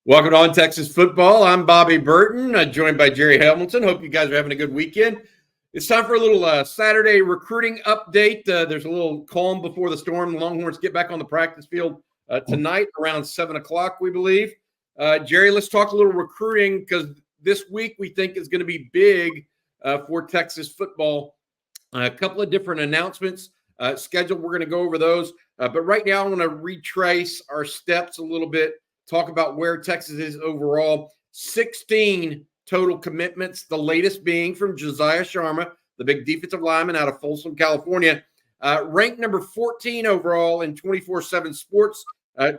Welcome on Texas football. I'm Bobby Burton, joined by Gerry Hamilton. Hope you guys are having a good weekend. It's time for a little Saturday recruiting update. There's a little calm before the storm. The Longhorns get back on the practice field tonight around 7 o'clock, we believe. Gerry, let's talk a little recruiting because this week we think is going to be big for Texas football. A couple of different announcements scheduled. We're going to go over those. But right now I want to retrace our steps a little bit. Talk about where Texas is overall. 16 total commitments, the latest being from Josiah Sharma, the big defensive lineman out of Folsom, California, ranked number 14 overall in 24/7 Sports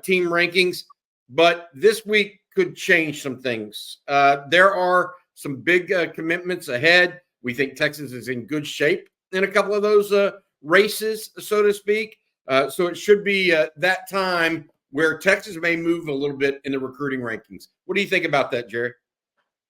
team rankings. But this week could change some things. There are some big commitments ahead. We think Texas is in good shape in a couple of those races, so to speak. So it should be that time where Texas may move a little bit in the recruiting rankings. What do you think about that, Gerry?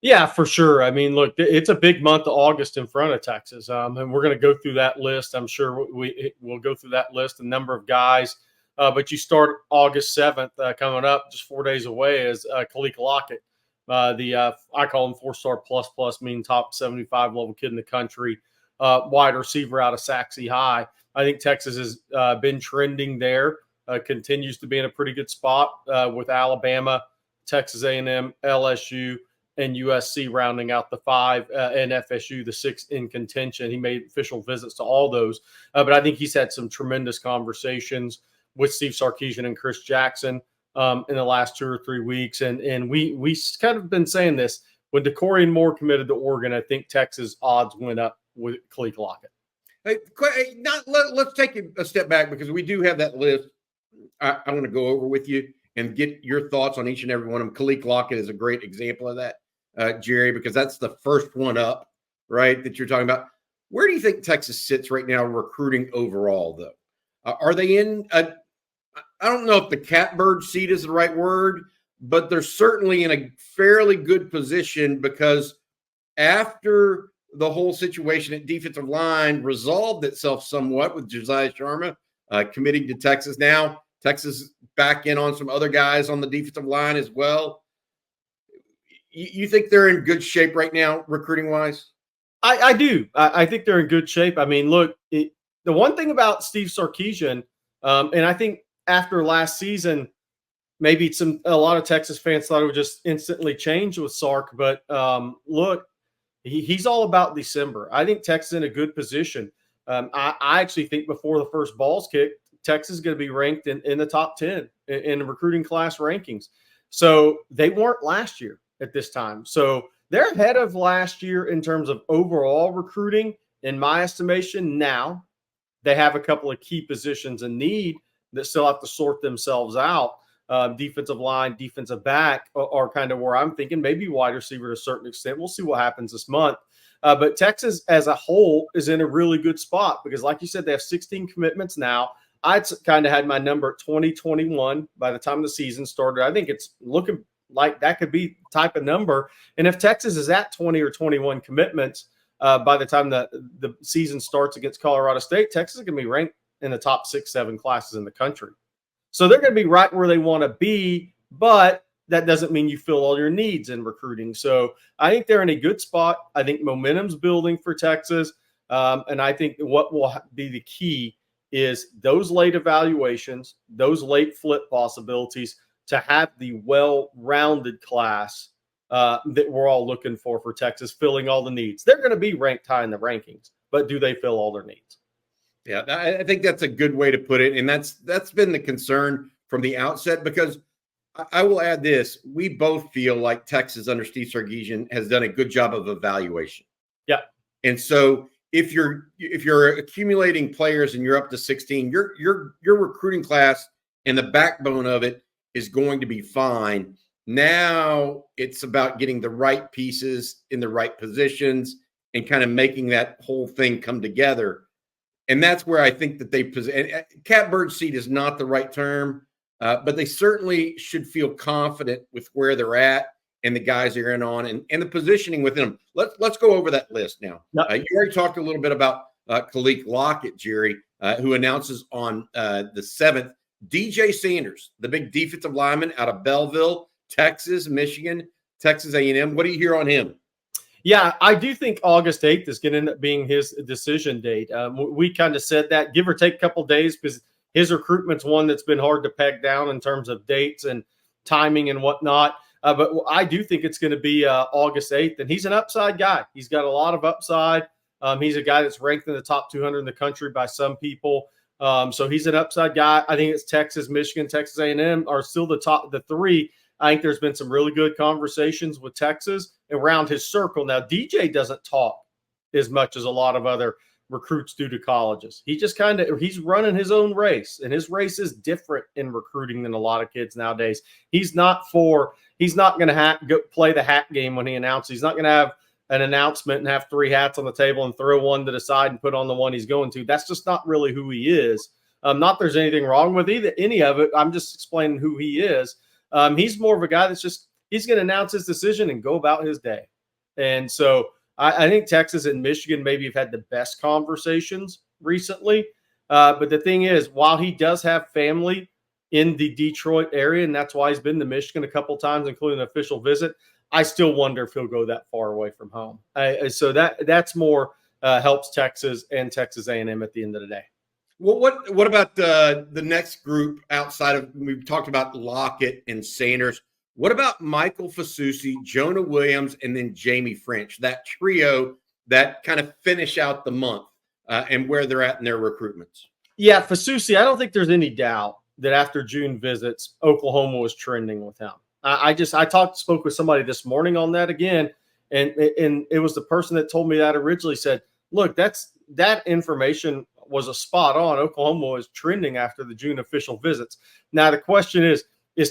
Yeah, for sure. I mean, look, it's a big month of August in front of Texas, and we're going to go through that list. I'm sure we'll go through that list, a number of guys. But you start August 7th coming up, just 4 days away, is Kaliq Lockett, I call him 4-star plus, meaning top 75 level kid in the country, wide receiver out of Saxe High. I think Texas has been trending there. Continues to be in a pretty good spot with Alabama, Texas A&M, LSU, and USC rounding out the 5, and FSU, the 6 in contention. He made official visits to all those. But I think he's had some tremendous conversations with Steve Sarkisian and Chris Jackson in the last 2 or 3 weeks. And we kind of been saying this. When DeCorian Moore committed to Oregon, I think Texas odds went up with Kaliq Lockett. Hey, let's take a step back because we do have that list. I want to go over with you and get your thoughts on each and every one of them. Kaliq Lockett is a great example of that, Gerry, because that's the first one up, right, that you're talking about. Where do you think Texas sits right now recruiting overall, though? Are they in I don't know if the catbird seat is the right word, but they're certainly in a fairly good position because after the whole situation at defensive line resolved itself somewhat with Josiah Sharma committing to Texas now, Texas back in on some other guys on the defensive line as well. You think they're in good shape right now, recruiting-wise? I do. I think they're in good shape. I mean, look, the one thing about Steve Sarkisian, and I think after last season, maybe a lot of Texas fans thought it would just instantly change with Sark. But look, he's all about December. I think Texas is in a good position. I actually think before the first ball's kicked, Texas is going to be ranked in the top 10 in the recruiting class rankings. So they weren't last year at this time. So they're ahead of last year in terms of overall recruiting, in my estimation. Now they have a couple of key positions in need that still have to sort themselves out. Defensive line, defensive back are kind of where I'm thinking, maybe wide receiver to a certain extent. We'll see what happens this month. But Texas as a whole is in a really good spot because, like you said, they have 16 commitments now. I kind of had my number at 2021 by the time the season started. I think it's looking like that could be the type of number. And if Texas is at 20 or 21 commitments by the time the season starts against Colorado State, Texas is going to be ranked in the top 6-7 classes in the country. So they're going to be right where they want to be, but that doesn't mean you fill all your needs in recruiting. So I think they're in a good spot. I think momentum's building for Texas. And I think what will be the key is those late evaluations, those late flip possibilities to have the well-rounded class that we're all looking for Texas, filling all the needs. They're going to be ranked high in the rankings, but do they fill all their needs? Yeah, I think that's a good way to put it. And that's been the concern from the outset because I will add this. We both feel like Texas under Steve Sarkisian has done a good job of evaluation. Yeah. And so if you're accumulating players and you're up to 16, your recruiting class and the backbone of it is going to be fine. Now it's about getting the right pieces in the right positions and kind of making that whole thing come together. And that's where I think that they catbird seat is not the right term, but they certainly should feel confident with where they're at and the guys they're in on and the positioning within them. Let's go over that list now. Yep. You already talked a little bit about Kaliq Lockett, Gerry, who announces on the 7th, DJ Sanders, the big defensive lineman out of Belleville, Texas, Michigan, Texas A&M. What do you hear on him? Yeah, I do think August 8th is going to end up being his decision date. We kind of said that, give or take a couple days, because his recruitment's one that's been hard to peg down in terms of dates and timing and whatnot. But I do think it's going to be August 8th, and he's an upside guy. He's got a lot of upside. He's a guy that's ranked in the top 200 in the country by some people. So he's an upside guy. I think it's Texas, Michigan, Texas A&M are still the three. I think there's been some really good conversations with Texas around his circle. Now, DJ doesn't talk as much as a lot of other recruits do to colleges. He just he's running his own race, and his race is different in recruiting than a lot of kids nowadays. He's not going to go play the hat game when he announces. He's not going to have an announcement and have three hats on the table and throw one to the side and put on the one he's going to. That's just not really who he is. Not there's anything wrong with any of it. I'm just explaining who he is. He's more of a guy he's going to announce his decision and go about his day. And so I think Texas and Michigan maybe have had the best conversations recently. But the thing is, while he does have family in the Detroit area, and that's why he's been to Michigan a couple times, including an official visit, I still wonder if he'll go that far away from home. So that's more helps Texas and Texas A&M at the end of the day. Well, what about the next group outside of, we've talked about Lockett and Sanders. What about Michael Fasusi, Jonah Williams, and then Jamie French, that trio that kind of finish out the month and where they're at in their recruitments? Yeah, Fasusi, I don't think there's any doubt that after June visits, Oklahoma was trending with him. I spoke with somebody this morning on that again, and it was the person that told me that originally said, look, that information was a spot on. Oklahoma was trending after the June official visits. Now, the question is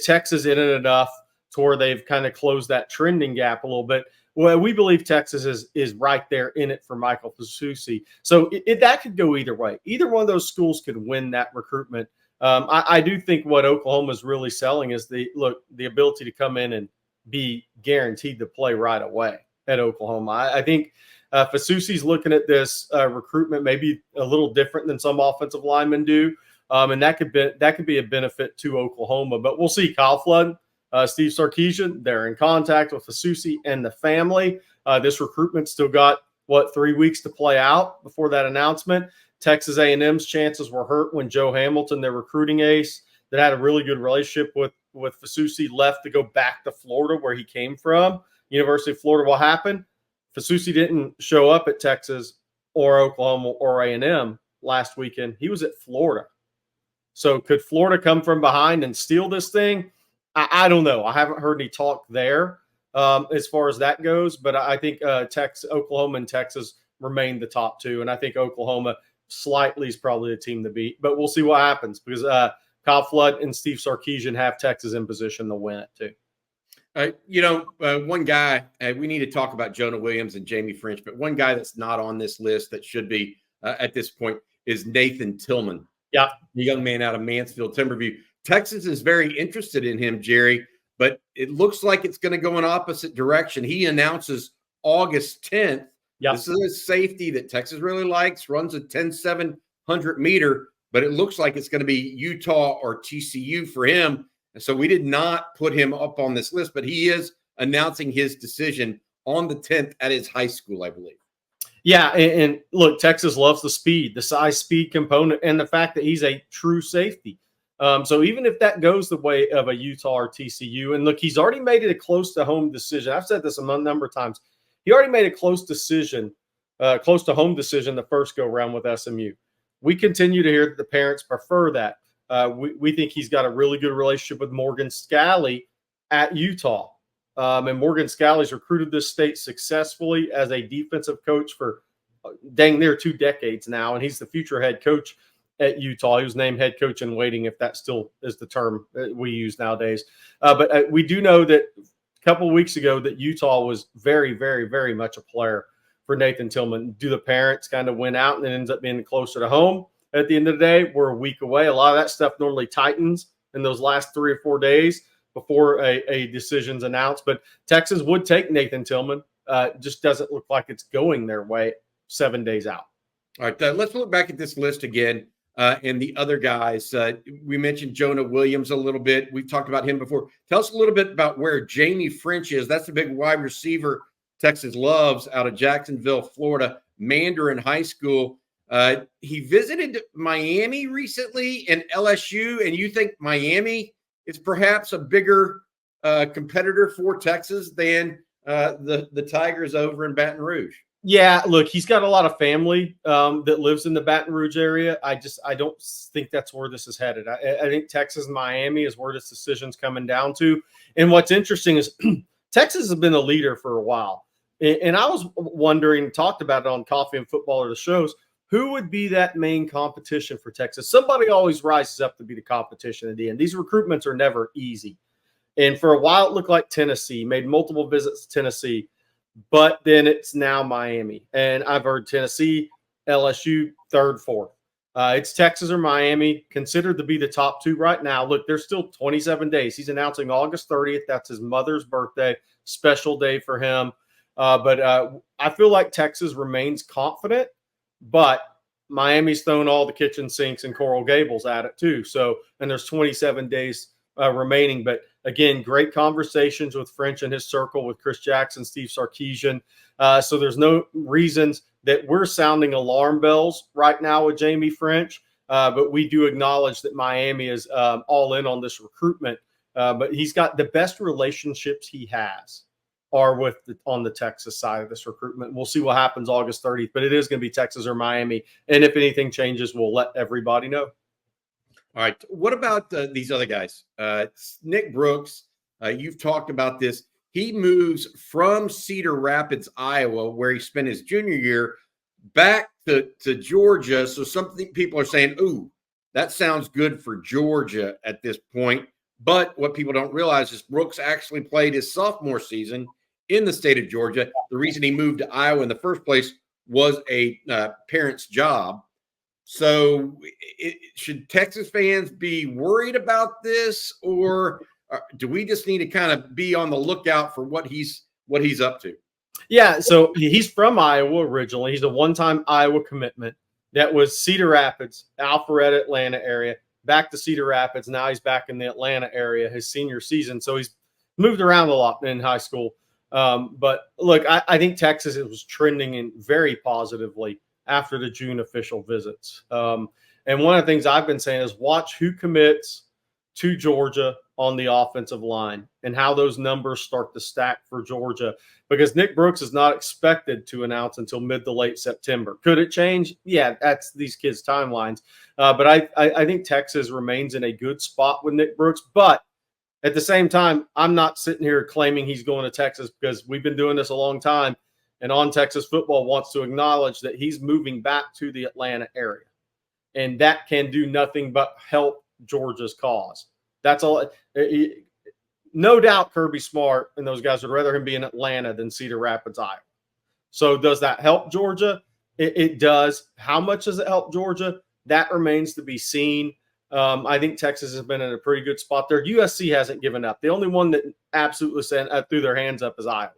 Texas in it enough to where they've kind of closed that trending gap a little bit? Well, we believe Texas is right there in it for Michael Fasusi. So that could go either way. Either one of those schools could win that recruitment. I do think what Oklahoma is really selling is the ability to come in and be guaranteed to play right away at Oklahoma. I think Fasusi's looking at this recruitment maybe a little different than some offensive linemen do, and that could be a benefit to Oklahoma. But we'll see. Kyle Flood, Steve Sarkisian, they're in contact with Fasusi and the family. This recruitment still got 3 weeks to play out before that announcement. Texas A&M's chances were hurt when Joe Hamilton, their recruiting ace, that had a really good relationship with Fasusi, left to go back to Florida, where he came from, University of Florida. What happened? Fasusi didn't show up at Texas or Oklahoma or A&M last weekend. He was at Florida. So could Florida come from behind and steal this thing? I don't know. I haven't heard any talk there as far as that goes, but I think Oklahoma and Texas remain the top two, and I think Oklahoma slightly is probably the team to beat. But we'll see what happens, because Kyle Flood and Steve Sarkisian have Texas in position to win it too. One guy, we need to talk about Jonah Williams and Jamie French, but one guy that's not on this list that should be at this point is Nathan Tillman. Yeah. The young man out of Mansfield, Timberview. Texas is very interested in him, Jerry, but it looks like it's going to go in opposite direction. He announces August 10th. Yep. This is a safety that Texas really likes, runs a 10-700 meter, but it looks like it's going to be Utah or TCU for him. And so we did not put him up on this list, but he is announcing his decision on the 10th at his high school, I believe. Yeah, and look, Texas loves the speed, the size speed component, and the fact that he's a true safety. So even if that goes the way of a Utah or TCU, and look, he's already made it a close to home decision. I've said this a number of times. He already made a close to home decision the first go around with SMU. We continue to hear that the parents prefer that. We think he's got a really good relationship with Morgan Scalley at Utah. And Morgan Scalley's recruited this state successfully as a defensive coach for dang near 2 decades now, and he's the future head coach at Utah. He was named head coach in waiting, if that still is the term we use nowadays. But we do know that a couple of weeks ago that Utah was very, very, very much a player for Nathan Tillman. Do the parents kind of win out and it ends up being closer to home? At the end of the day, we're a week away. A lot of that stuff normally tightens in those last 3 or 4 days before a decision's announced. But Texas would take Nathan Tillman. Just doesn't look like it's going their way 7 days out. All right, let's look back at this list again. and the other guys. We mentioned Jonah Williams a little bit. We've talked about him before. Tell us a little bit about where Jamie French is. That's the big wide receiver Texas loves out of Jacksonville, Florida, Mandarin High School. He visited Miami recently and LSU, and you think Miami is perhaps a bigger competitor for Texas than the Tigers over in Baton Rouge? Yeah, look, he's got a lot of family that lives in the Baton Rouge area. I don't think that's where this is headed. I think Texas and Miami is where this decision's coming down to. And what's interesting is Texas has been a leader for a while. And I was wondering, talked about it on Coffee and Football or the shows, who would be that main competition for Texas? Somebody always rises up to be the competition at the end. These recruitments are never easy. And for a while, it looked like Tennessee, made multiple visits to Tennessee. But then it's now Miami. And I've heard Tennessee, LSU, third, fourth. It's Texas or Miami, considered to be the top two right now. Look, there's still 27 days. He's announcing August 30th. That's his mother's birthday. Special day for him. But I feel like Texas remains confident. But Miami's thrown all the kitchen sinks and Coral Gables at it too. So, and there's 27 days remaining. But again, great conversations with French and his circle, with Chris Jackson, Steve Sarkisian. So there's no reasons that we're sounding alarm bells right now with Jamie French. But we do acknowledge that Miami is all in on this recruitment. But he's got the best relationships he has are with on the Texas side of this recruitment. We'll see what happens August 30th, but it is going to be Texas or Miami. And if anything changes, we'll let everybody know. All right. What about these other guys? Nick Brooks, you've talked about this. He moves from Cedar Rapids, Iowa, where he spent his junior year, back to Georgia. So something people are saying, ooh, that sounds good for Georgia at this point. But what people don't realize is Brooks actually played his sophomore season in the state of Georgia. The reason he moved to Iowa in the first place was a parent's job. So should Texas fans be worried about this, or do we just need to kind of be on the lookout for what he's up to? Yeah, so he's from Iowa originally. He's a one-time Iowa commitment. That was Cedar Rapids, Alpharetta, Atlanta area, back to Cedar Rapids. Now he's back in the Atlanta area his senior season. So he's moved around a lot in high school. But look, I think Texas was trending in very positively after the June official visits. And one of the things I've been saying is watch who commits to Georgia on the offensive line and how those numbers start to stack for Georgia, because Nick Brooks is not expected to announce until mid to late September. Could it change? Yeah, that's these kids' timelines. But I think Texas remains in a good spot with Nick Brooks. But at the same time, I'm not sitting here claiming he's going to Texas, because we've been doing this a long time. And On Texas Football wants to acknowledge that he's moving back to the Atlanta area. And that can do nothing but help Georgia's cause. That's all. No doubt Kirby Smart and those guys would rather him be in Atlanta than Cedar Rapids, Iowa. So does that help Georgia? It does. How much does it help Georgia? That remains to be seen. I think Texas has been in a pretty good spot there. USC hasn't given up. The only one that absolutely threw their hands up is Iowa.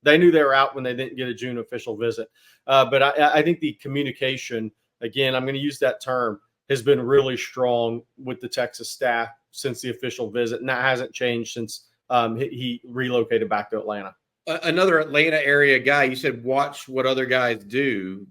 They knew they were out when they didn't get a June official visit. But I think the communication, again, I'm going to use that term, has been really strong with the Texas staff since the official visit. And that hasn't changed since he relocated back to Atlanta. Another Atlanta area guy, you said watch what other guys do.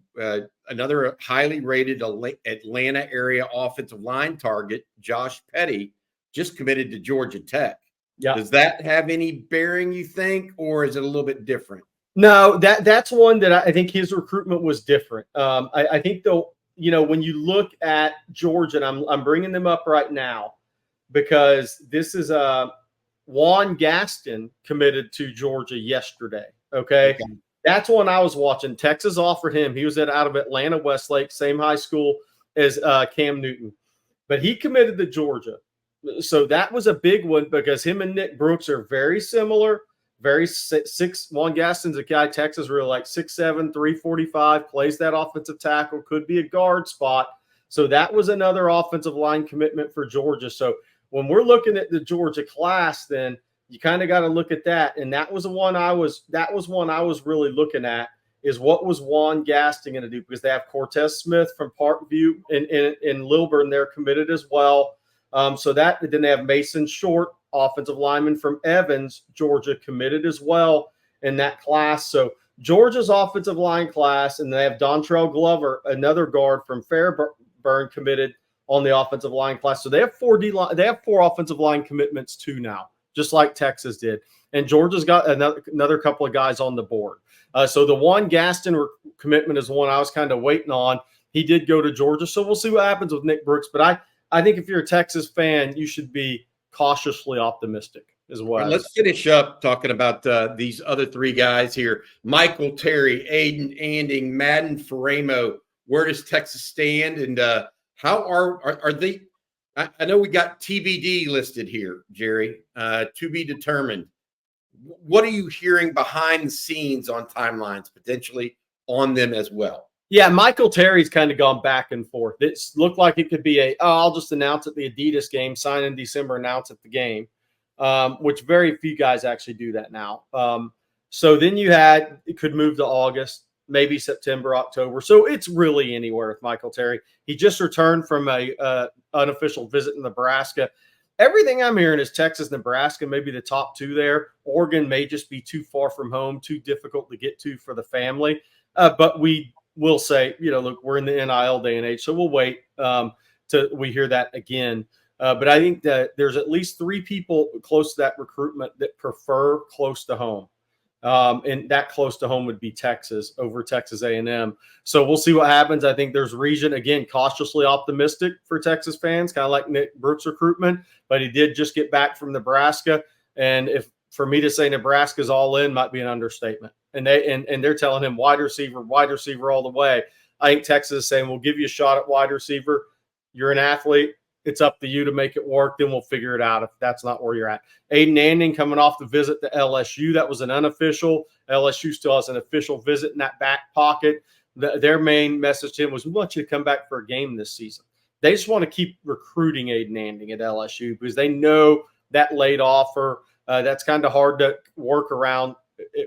Another highly rated Atlanta area offensive line target, Josh Petty, just committed to Georgia Tech. Yeah. Does that have any bearing, you think, or is it a little bit different? No, that's one that I think his recruitment was different. I think, though, when you look at Georgia, and I'm bringing them up right now because this is Juan Gaston committed to Georgia yesterday. Okay. That's one I was watching. Texas offered him. He was out of Atlanta Westlake, same high school as Cam Newton, but he committed to Georgia. So that was a big one because him and Nick Brooks are very similar. Very six. Juan Gaston's a guy Texas really like 6'7", 345, plays that offensive tackle, could be a guard spot. So that was another offensive line commitment for Georgia. So when we're looking at the Georgia class, then you kind of got to look at that. And that was one I was really looking at. is what was Juan Gaston going to do? Because they have Cortez Smith from Parkview and Lilburn. They're committed as well. So then they have Mason Short, offensive lineman from Evans, Georgia, committed as well in that class. So Georgia's offensive line class, and they have Dontrell Glover, another guard from Fairburn, committed on the offensive line class. So they have they have 4 offensive line commitments too now, just like Texas did. And Georgia's got another couple of guys on the board. So the Juan Gaston commitment is the one I was kind of waiting on. He did go to Georgia, so we'll see what happens with Nick Brooks. But I think if you're a Texas fan, you should be cautiously optimistic as well. Let's finish up talking about these other 3 guys here. Michael Terry, Aiden Anding, Madden Faremo. Where does Texas stand? And how are they? I know we got TBD listed here, Jerry, to be determined. What are you hearing behind the scenes on timelines, potentially on them as well? Yeah, Michael Terry's kind of gone back and forth. It looked like it could be I'll just announce at the Adidas game, sign in December, announce at the game, which very few guys actually do that now. So then it could move to August, maybe September, October. So it's really anywhere with Michael Terry. He just returned from a unofficial visit in Nebraska. Everything I'm hearing is Texas, Nebraska, maybe the top 2 there. Oregon may just be too far from home, too difficult to get to for the family. But we will say, look, we're in the NIL day and age, so we'll wait till we hear that again. But I think that there's at least 3 people close to that recruitment that prefer close to home. And that close to home would be Texas over Texas A&M. So we'll see what happens. I think there's reason, again, cautiously optimistic for Texas fans, kind of like Nick Brooks' recruitment, but he did just get back from Nebraska. And for me to say Nebraska's all in might be an understatement. And they're telling him wide receiver all the way. I think Texas is saying, we'll give you a shot at wide receiver. You're an athlete. It's up to you to make it work. Then we'll figure it out if that's not where you're at. Aiden Anding coming off the visit to LSU. That was an unofficial. LSU still has an official visit in that back pocket. Their main message to him was, we want you to come back for a game this season. They just want to keep recruiting Aiden Anding at LSU because they know that late offer. That's kind of hard to work around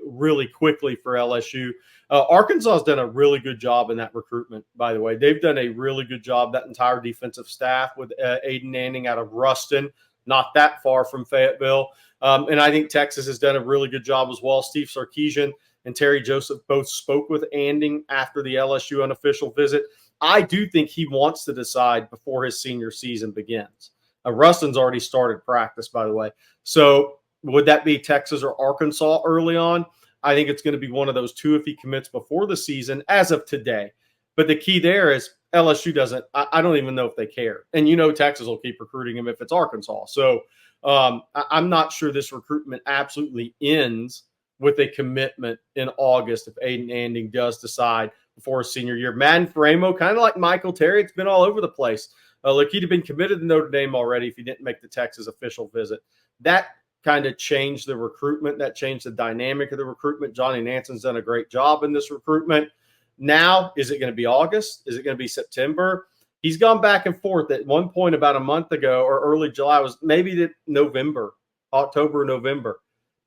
really quickly for LSU. Arkansas has done a really good job in that recruitment, by the way. They've done a really good job, that entire defensive staff, with Aiden Anding out of Ruston, not that far from Fayetteville. And I think Texas has done a really good job as well. Steve Sarkisian and Terry Joseph both spoke with Anding after the LSU unofficial visit. I do think he wants to decide before his senior season begins. Ruston's already started practice, by the way. So would that be Texas or Arkansas early on? I think it's going to be one of those 2 if he commits before the season as of today. But the key there is LSU doesn't – I don't even know if they care. And Texas will keep recruiting him if it's Arkansas. So I'm not sure this recruitment absolutely ends with a commitment in August if Aiden Anding does decide before his senior year. Madden Faremo, kind of like Michael Terry, it's been all over the place. Look, he'd have been committed to Notre Dame already if he didn't make the Texas official visit. That kind of changed the recruitment. That changed the dynamic of the recruitment. Johnny Nanson's done a great job in this recruitment. Now, is it going to be August? Is it going to be September? He's gone back and forth. At one point about a month ago or early July was maybe November, October, November.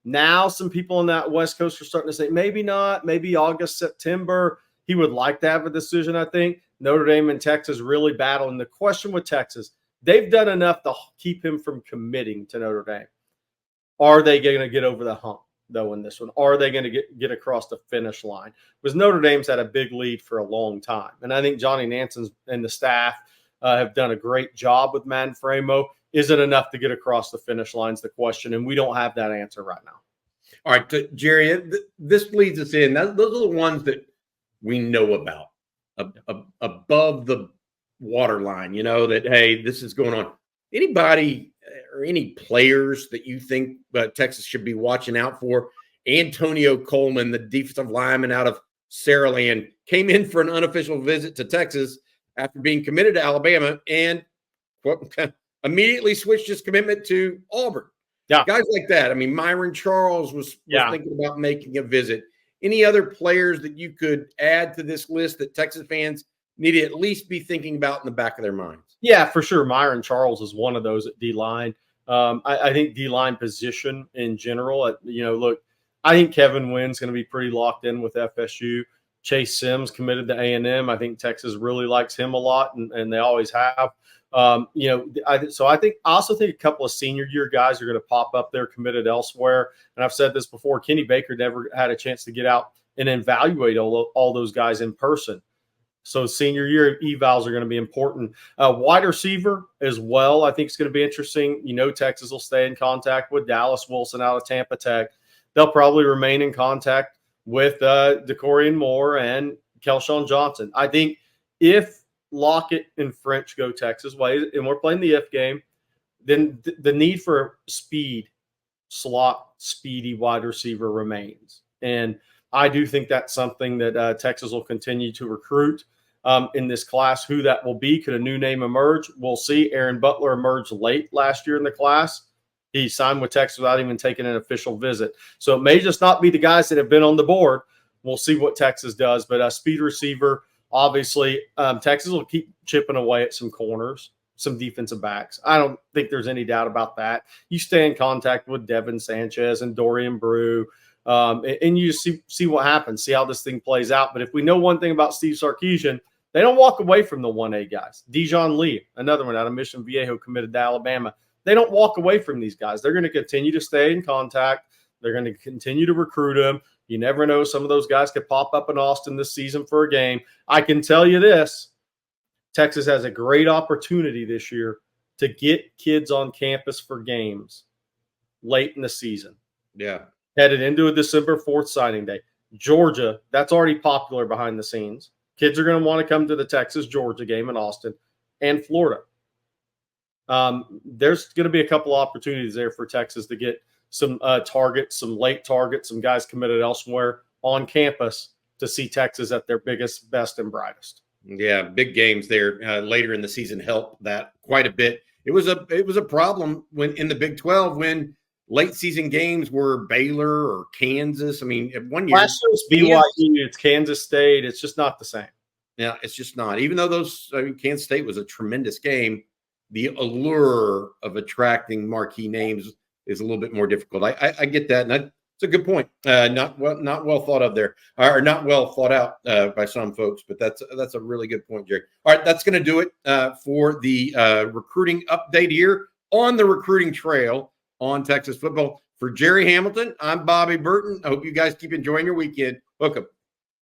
Now some people on that West Coast are starting to say maybe not, maybe August, September. He would like to have a decision, I think. Notre Dame and Texas really battling. The question with Texas, they've done enough to keep him from committing to Notre Dame. Are they going to get over the hump, though, in this one? Are they going to get across the finish line? Because Notre Dame's had a big lead for a long time. And I think Johnny Nanson's and the staff have done a great job with Madden Faremo. Is it enough to get across the finish line is the question, and we don't have that answer right now. All right, Jerry, this leads us in. Those are the ones that we know about above the waterline, that, hey, this is going on. Anybody or any players that you think Texas should be watching out for? Antonio Coleman, the defensive lineman out of Saraland, came in for an unofficial visit to Texas after being committed to Alabama and immediately switched his commitment to Auburn. Yeah. Guys like that. I mean, Myron Charles was thinking about making a visit. Any other players that you could add to this list that Texas fans need to at least be thinking about in the back of their minds? Yeah, for sure. Myron Charles is one of those at D-line. I think D-line position in general, look, I think Kevin Wynn's going to be pretty locked in with FSU. Chase Sims committed to A&M. I think Texas really likes him a lot, and they always have. I also think a couple of senior year guys are going to pop up there committed elsewhere. And I've said this before, Kenny Baker never had a chance to get out and evaluate all those guys in person. So senior year evals are going to be important. Wide receiver as well, I think it's going to be interesting. Texas will stay in contact with Dallas Wilson out of Tampa Tech. They'll probably remain in contact with DeCorian Moore and Kelshawn Johnson. I think if Lockett and French go Texas way, and we're playing the if game, then the need for slot speedy wide receiver remains. And I do think that's something that Texas will continue to recruit in this class. Who that will be, could a new name emerge? We'll see. Aaron Butler emerged late last year in the class. He signed with Texas without even taking an official visit. So it may just not be the guys that have been on the board. We'll see what Texas does. But speed receiver, obviously, Texas will keep chipping away at some corners, some defensive backs. I don't think there's any doubt about that. You stay in contact with Devin Sanchez and Dorian Brew, and you see what happens, see how this thing plays out. But if we know one thing about Steve Sarkisian, they don't walk away from the 1A guys. Dijon Lee, another one out of Mission Viejo, committed to Alabama. They don't walk away from these guys. They're going to continue to stay in contact. They're going to continue to recruit them. You never know. Some of those guys could pop up in Austin this season for a game. I can tell you this. Texas has a great opportunity this year to get kids on campus for games late in the season. Yeah. Headed into a December 4th signing day. Georgia, that's already popular behind the scenes. Kids are going to want to come to the Texas-Georgia game in Austin, and Florida. There's going to be a couple opportunities there for Texas to get some targets, some late targets, some guys committed elsewhere on campus to see Texas at their biggest, best, and brightest. Yeah, big games there later in the season helped that quite a bit. It was a problem when in the Big 12 when late season games were Baylor or Kansas. I mean, one year last year was BYU, it's Kansas State. It's just not the same. Yeah, it's just not. Even though Kansas State was a tremendous game, the allure of attracting marquee names is a little bit more difficult. I get that, and it's a good point. Not well thought of there, or not well thought out by some folks. But that's a really good point, Jerry. All right, that's going to do it for the recruiting update here on the recruiting trail on Texas football. For Gerry Hamilton, I'm Bobby Burton. I hope you guys keep enjoying your weekend. Welcome.